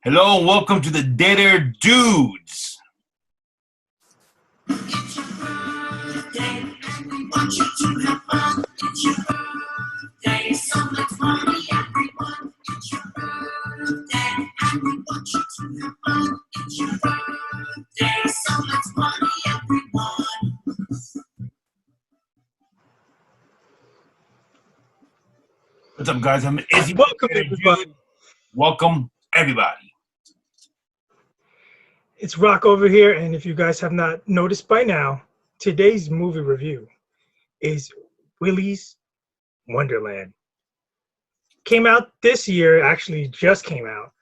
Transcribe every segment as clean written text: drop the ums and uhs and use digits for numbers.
Hello and welcome to the Deader Dudes. It's your birthday and we want you to have fun. It's your birthday, so let's party everyone. It's your birthday and we want you to have fun. It's your birthday, so let's party everyone. What's up, guys? I'm Izzy. Welcome, everybody. Welcome, everybody. It's Rock over here, and if you guys have not noticed by now, today's movie review is Willy's Wonderland. Came out this year, actually just came out.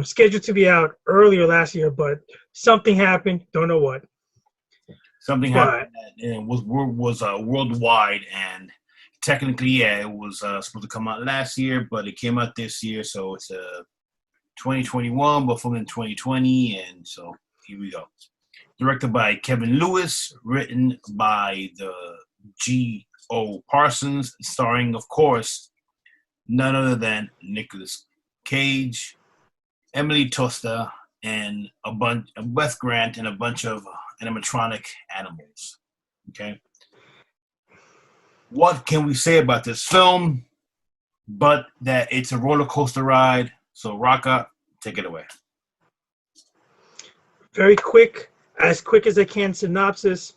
Scheduled to be out earlier last year, but something happened, don't know what. Something happened and was worldwide, and technically, yeah, it was supposed to come out last year, but it came out this year, so it's 2021, but filmed in 2020, and so here we go. Directed by Kevin Lewis, written by the G.O. Parsons, starring, of course, none other than Nicolas Cage, Emily Tosta, and Beth Grant, and a bunch of animatronic animals. Okay. What can we say about this film but that it's a roller coaster ride? So, Raka, take it away. Very quick, as quick as I can, synopsis.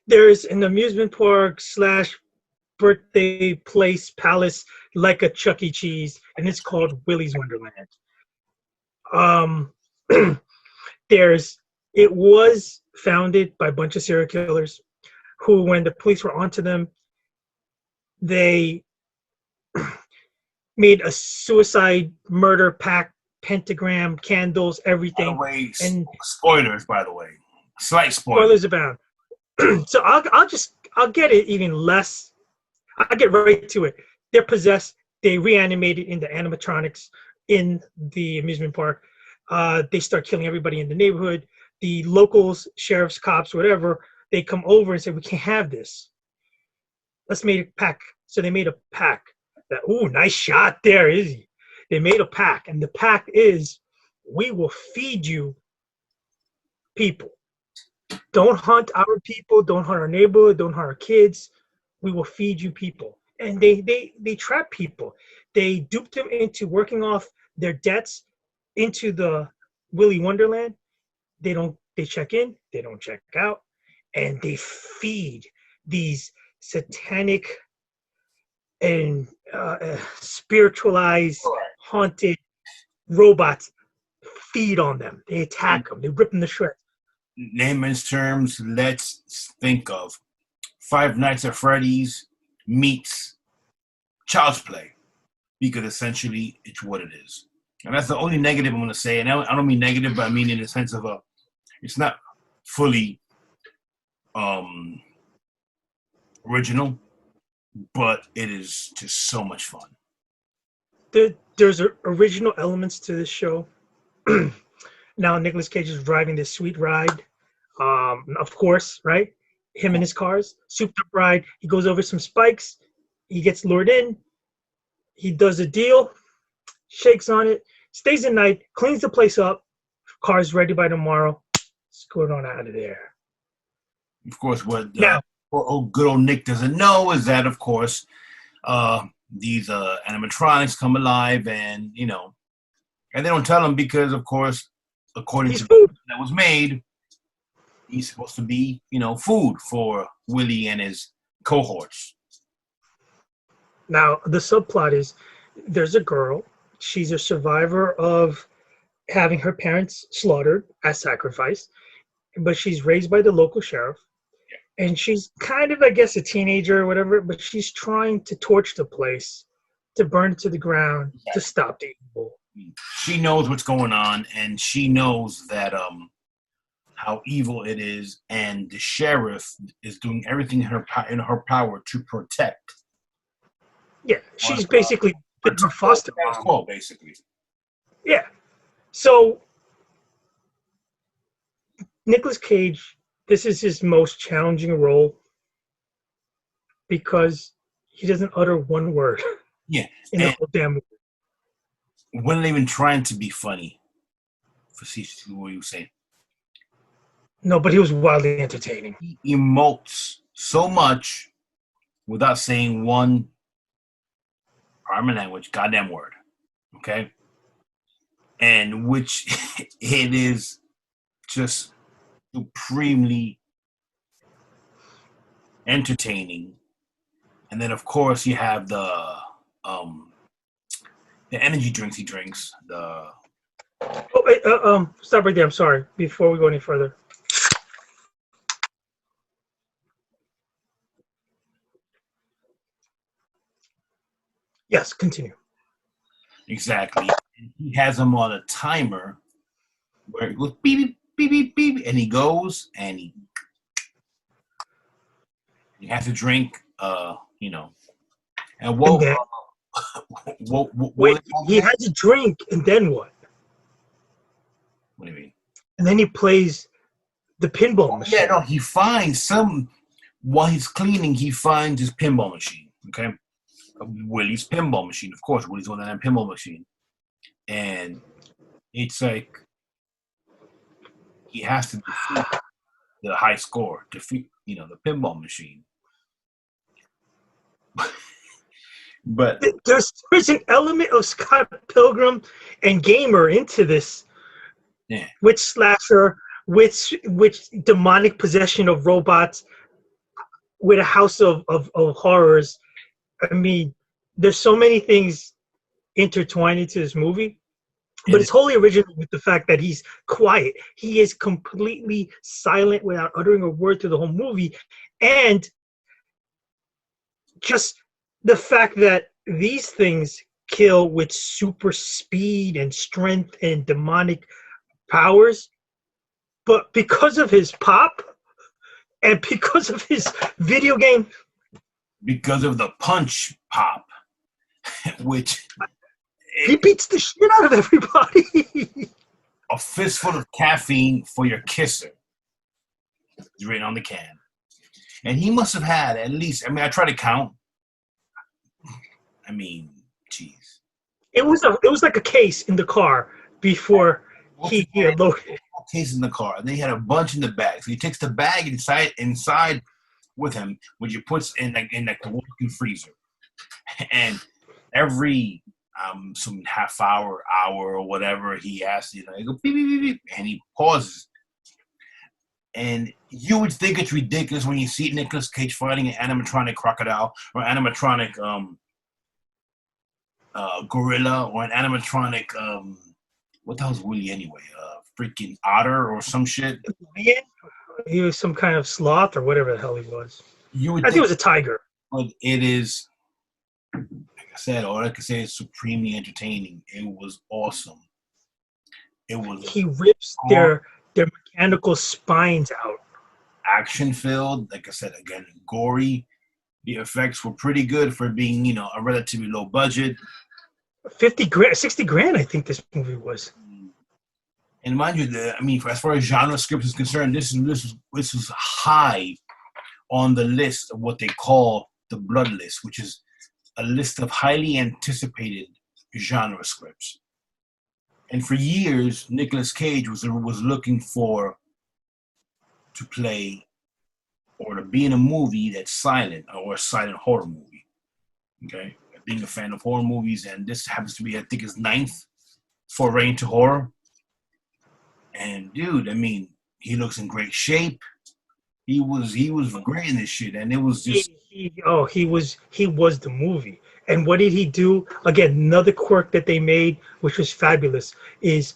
There's an amusement park / birthday place palace like a Chuck E. Cheese, and it's called Willy's Wonderland. It was founded by a bunch of serial killers who, when the police were onto them, they made a suicide murder pact, pentagram, candles, everything. By the way, and spoilers, by the way. Slight spoilers. spoilers abound. So I'll get it even less. I'll get right to it. They're possessed. They reanimated into animatronics in the amusement park. They start killing everybody in the neighborhood. The locals, sheriffs, cops, whatever, they come over and say, we can't have this. Let's make a pact. So they made a pact. Ooh, nice shot there, Izzy. They made a pact, and the pact is, we will feed you people. Don't hunt our people. Don't hunt our neighborhood. Don't hunt our kids. We will feed you people. And they trap people. They dupe them into working off their debts into the Willy Wonderland. They check in. They don't check out. And they feed these satanic and spiritualized, haunted robots. Feed on them. They attack them. They rip them to shreds. Layman's terms, let's think of Five Nights at Freddy's meets Child's Play, because essentially it's what it is. And that's the only negative I'm going to say. And I don't mean negative, but I mean in the sense of it's not fully original, but it is just so much fun. There's original elements to this show. Now Nicolas Cage is driving this sweet ride. Of course, right? Him and his cars, souped up ride. He goes over some spikes. He gets lured in. He does a deal, shakes on it, stays the night, cleans the place up. Car's ready by tomorrow. Scoot on out of there. Of course, what good old Nick doesn't know is that, of course, these animatronics come alive, and and they don't tell him because, of course, according to food that was made, he's supposed to be, food for Willy and his cohorts. Now, the subplot is there's a girl. She's a survivor of having her parents slaughtered as sacrifice, but she's raised by the local sheriff. And she's kind of, I guess, a teenager or whatever, but she's trying to torch the place, to burn it to the ground, to stop the evil. She knows what's going on, and she knows that how evil it is, and the sheriff is doing everything in her power to protect. Yeah, she's basically the foster mom. Basically. Yeah. So Nicolas Cage, this is his most challenging role because he doesn't utter one word. Yeah. In the whole damn movie. wasn't even trying to be funny. Facetiously, what you saying? No, but he was wildly entertaining. He emotes so much without saying one Armin language, goddamn word. Okay? And which it is just supremely entertaining. And then of course you have the energy drinks he drinks. Oh, wait, stop right there. I'm sorry. Before we go any further. Yes, continue. Exactly. And he has them on a timer where it goes beep beep beep beep beep, and he goes and he has to drink and And then, wait, he has a drink, and then what? What do you mean? And then he plays the pinball machine. Yeah, no, he finds while he's cleaning, he finds his pinball machine. Okay, Willy's pinball machine. Of course, Willy's on that pinball machine, and it's like he has to defeat the high score, defeat the pinball machine. But there's an element of Scott Pilgrim and Gamer into this. Yeah. Which slasher, which demonic possession of robots, with a house of horrors. I mean, there's so many things intertwined into this movie, but it's wholly original with the fact that he's quiet. He is completely silent without uttering a word through the whole movie, and just the fact that these things kill with super speed and strength and demonic powers, but because of his pop and because of his video game, because of the punch pop, which he beats the shit out of everybody. A fistful of caffeine for your kisser is written on the can, and he must have had at least. I mean, I try to count. I mean, jeez. It was like a case in the car before he loaded. Case in the car. And then he had a bunch in the bag. So he takes the bag inside with him, which he puts in the walk-in freezer. And every some half hour or whatever he has, he go beep, beep, beep, beep, and he pauses. And you would think it's ridiculous when you see Nicolas Cage fighting an animatronic crocodile or animatronic gorilla or an animatronic what the hell's Willy anyway? Freaking otter or some shit. He was some kind of sloth or whatever the hell he was. I think it was a tiger. But it is, like I said, all I can say is supremely entertaining. It was awesome. It was. He rips their mechanical spines out. Action filled, like I said again, gory. The effects were pretty good for being, a relatively low budget. 50 grand, 60 grand, I think this movie was. And mind you, as far as genre script is concerned, this was high on the list of what they call the blood list, which is a list of highly anticipated genre scripts. And for years, Nicolas Cage was looking to play or to be in a movie that's silent or a silent horror movie. Okay? Being a fan of horror movies, and this happens to be, I think, his 9th foray into horror. And dude, I mean, he looks in great shape. He was great in this shit, and it was just he was the movie. And what did he do? Again, another quirk that they made, which was fabulous, is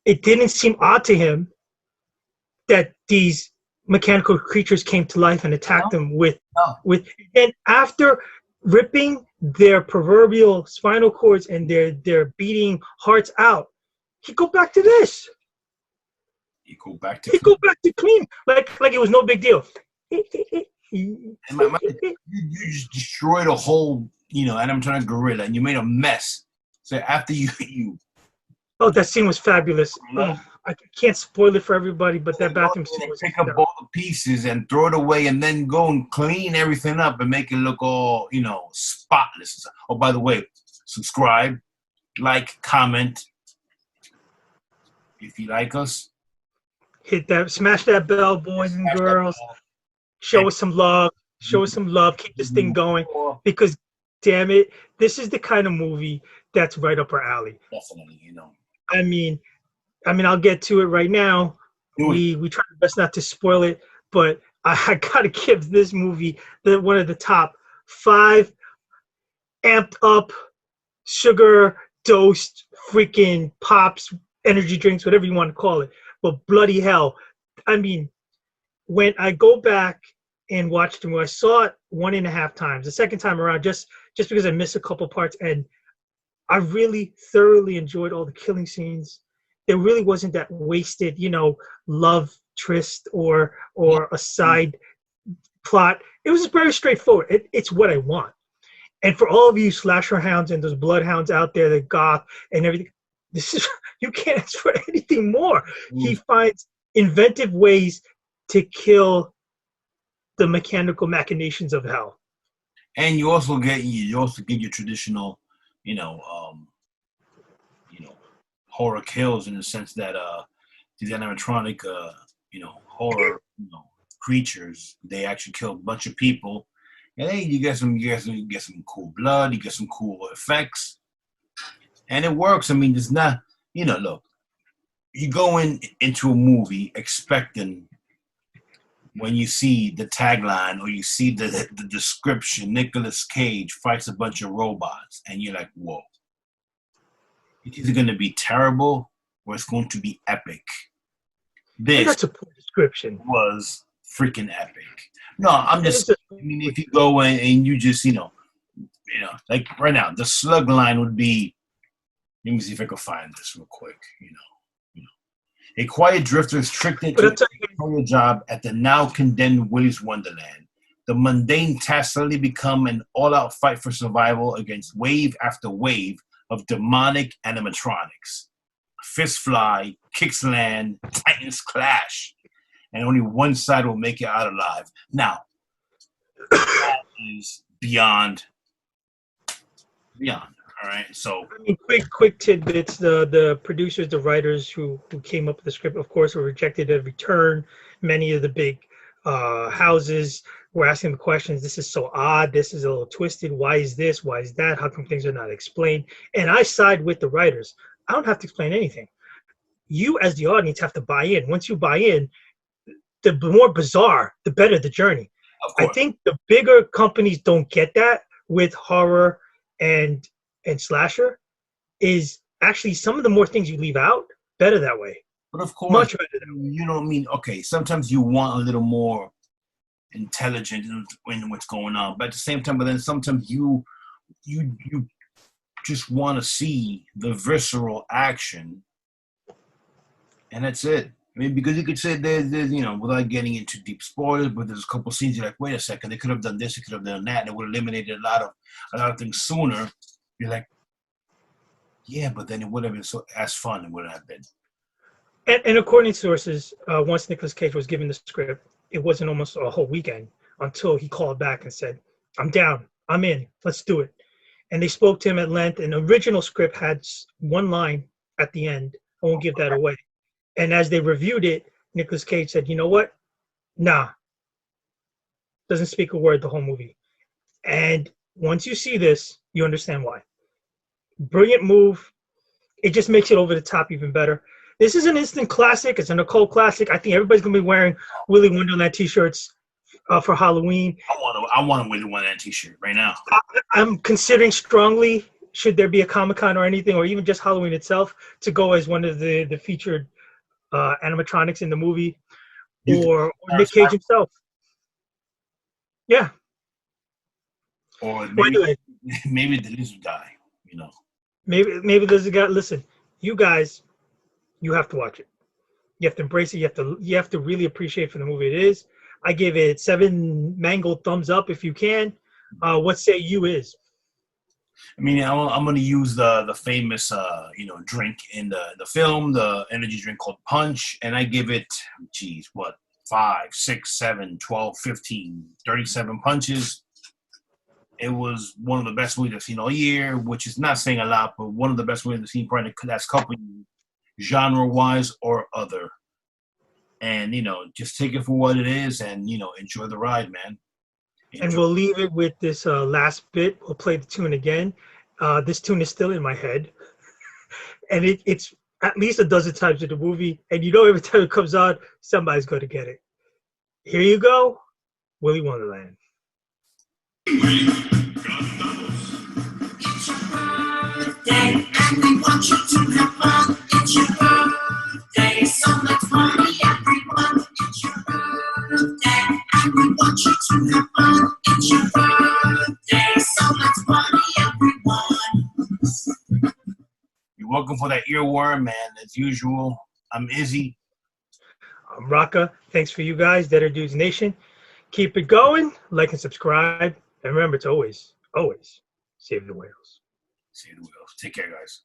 it didn't seem odd to him that these mechanical creatures came to life and attacked him with and after ripping their proverbial spinal cords and their beating hearts out, he'd go back to this. He'd go back to clean, like it was no big deal. You just destroyed a whole, animatronic gorilla, and you made a mess. So after you oh, that scene was fabulous. I can't spoil it for everybody, but that bathroom scene was pick up all the pieces and throw it away, and then go and clean everything up and make it look all, spotless. Oh, by the way, subscribe, like, comment if you like us. Hit that, smash that bell, boys and girls. Show us some love. Show us some love. Keep this thing going because, damn it, this is the kind of movie that's right up our alley. Definitely, you know. I mean, I'll get to it right now. We try our best not to spoil it, but I gotta give this movie one of the top 5 amped up, sugar dosed freaking pops, energy drinks, whatever you want to call it. But bloody hell, I mean, when I go back and watched the movie, I saw it 1.5 times. The second time around, just because I missed a couple parts, and I really thoroughly enjoyed all the killing scenes. There really wasn't that wasted, love tryst or a side plot. It was very straightforward. It's what I want. And for all of you slasher hounds and those bloodhounds out there, the goth and everything, this is you can't ask for anything more. He finds inventive ways to kill the mechanical machinations of hell. And you also get your traditional, horror kills in the sense that these animatronic, horror, creatures, they actually kill a bunch of people, and then you get some cool blood, you get some cool effects, and it works. I mean, it's not, look, you go into a movie expecting, when you see the tagline or you see the description, Nicolas Cage fights a bunch of robots, and you're like, whoa. It's either going to be terrible or it's going to be epic. That's a poor description. Was freaking epic. No, I'm just, if you go in and you just, like right now, the slug line would be, let me see if I can find this real quick, A quiet drifter is tricked into a tutorial job at the now condemned Willy's Wonderland. The mundane tasks suddenly become an all-out fight for survival against wave after wave of demonic animatronics. Fists fly, kicks land, titans clash, and only one side will make it out alive. Now, that is beyond. All right, so quick tidbits. The producers, the writers who came up with the script, of course, were rejected at every turn. Many of the big houses were asking the questions. This is so odd. This is a little twisted. Why is this? Why is that? How come things are not explained? And I side with the writers. I don't have to explain anything. You, as the audience, have to buy in. Once you buy in, the more bizarre, the better the journey. I think the bigger companies don't get that with horror and slasher. Is actually some of the more things you leave out, better that way. But of course, much better that way. You know what I mean? Okay, sometimes you want a little more intelligent in what's going on, but at the same time, sometimes you just want to see the visceral action, and that's it. I mean, because you could say there's without getting into deep spoilers, but there's a couple scenes you're like, wait a second, they could have done this, they could have done that, and it would have eliminated a lot of things sooner. You're like, yeah, but then it would have been so as fun. It would have been. And according to sources, once Nicolas Cage was given the script, it wasn't almost a whole weekend until he called back and said, I'm down. I'm in. Let's do it. And they spoke to him at length. And the original script had one line at the end. I won't give that away. And as they reviewed it, Nicolas Cage said, you know what? Nah. Doesn't speak a word the whole movie. And once you see this, you understand why. Brilliant move. It just makes it over the top even better. This is an instant classic. It's an occult classic. I think everybody's going to be wearing Willy Wonderland t-shirts for Halloween. I want a Willy Wonderland t-shirt right now. I'm considering strongly, should there be a Comic-Con or anything, or even just Halloween itself, to go as one of the featured animatronics in the movie, or Nick Cage himself. Yeah. Or maybe the lizard guy, Maybe there's a guy. Listen, you guys, you have to watch it. You have to embrace it. You have to really appreciate for the movie it is. I give it 7 mangled thumbs up if you can. What say you is? I mean, I'm going to use the famous drink in the film, the energy drink called Punch, and I give it 5, 6, 7, 12, 15, 37 punches. It was one of the best movies I've seen all year, which is not saying a lot, but one of the best movies I've seen probably in the last couple of years, genre-wise or other. And, just take it for what it is and, enjoy the ride, man. And we'll leave it with this last bit. We'll play the tune again. This tune is still in my head. And it's at least a dozen times in the movie. And every time it comes on, somebody's going to get it. Here you go, Willy Wonderland. It's your birthday, and we want you to have fun. It's your birthday, so let's party, everyone. It's your birthday, and we want you to have fun. It's your birthday, so let's party, everyone. You're welcome for that earworm, man. As usual, I'm Izzy. I'm Raka. Thanks for you guys, Deader Dudes Nation. Keep it going. Like and subscribe. And remember to always, always save the whales. Save the whales. Take care, guys.